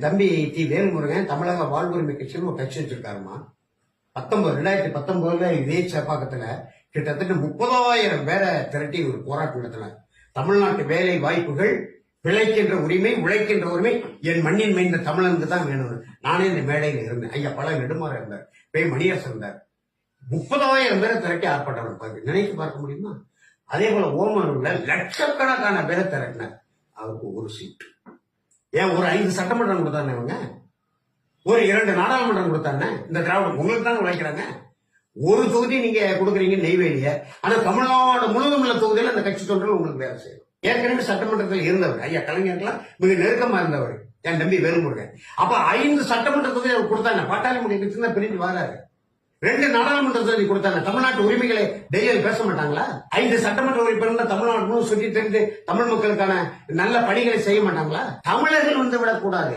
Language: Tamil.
தம்பி டி வேல்முருகன் தமிழக வாழ்வுரிமை கட்சின்னு ஒரு கட்சி வச்சிருக்காருமா. 2019 இதே சேப்பாக்கத்துல கிட்டத்தட்ட 30,000 பேரை திரட்டி ஒரு போராட்டம் நடத்தினார். தமிழ்நாட்டு வேலை வாய்ப்புகள், பிழைக்கின்ற உரிமை, உழைக்கின்ற உரிமை என் மண்ணின் மைந்த தமிழனுக்கு தான் வேணும். நானே இந்த மேடையில் இருந்தேன். ஐயா பல நெடுமாற இருந்தார், போய் மணியரசு இருந்தார். 30,000 பேரை திரட்டி ஆர்ப்பாட்டம் நடப்பாரு. நினைத்து பார்க்க முடியுமா? அதே போல ஓமனூர்ல லட்சக்கணக்கான பேரை திரட்டினார். அவருக்கு ஒரு சீட்டு. ஏன் ஒரு 5 சட்டமன்றம் கொடுத்தானே இவங்க, ஒரு 2 நாடாளுமன்றம் கொடுத்தானே. இந்த திராவிடம் உங்களுக்கு தான் உழைக்கிறாங்க. ஒரு தொகுதி நீங்க கொடுக்குறீங்க நெய்வேலிய, ஆனா தமிழ்நாடு முழுவதும் உள்ள தொகுதியில் அந்த கட்சி தொண்டர்கள் உங்களுக்கு வேலை செய்யும். ஏற்கனவே சட்டமன்றத்தில் இருந்தவர் ஐயா கலைஞர்லாம் மிக நெருக்கமா இருந்தவர் என் தம்பி வேலுமுருகன். அப்ப 5 சட்டமன்ற தொகுதி அவர் கொடுத்தாங்க. பாட்டாளி முடிவு பிரிஞ்சு வராரு. 2 நாடாளுமன்ற தொகுதி கொடுத்தாங்க. தமிழ்நாட்டு உரிமைகளை டெல்லியில் பேச மாட்டாங்களா? 5 சட்டமன்ற உறுப்பினர் தமிழ்நாடு சுற்றி தெரிந்து தமிழ் மக்களுக்கான நல்ல பணிகளை செய்ய மாட்டாங்களா? தமிழர்கள் வந்து விடக்கூடாது.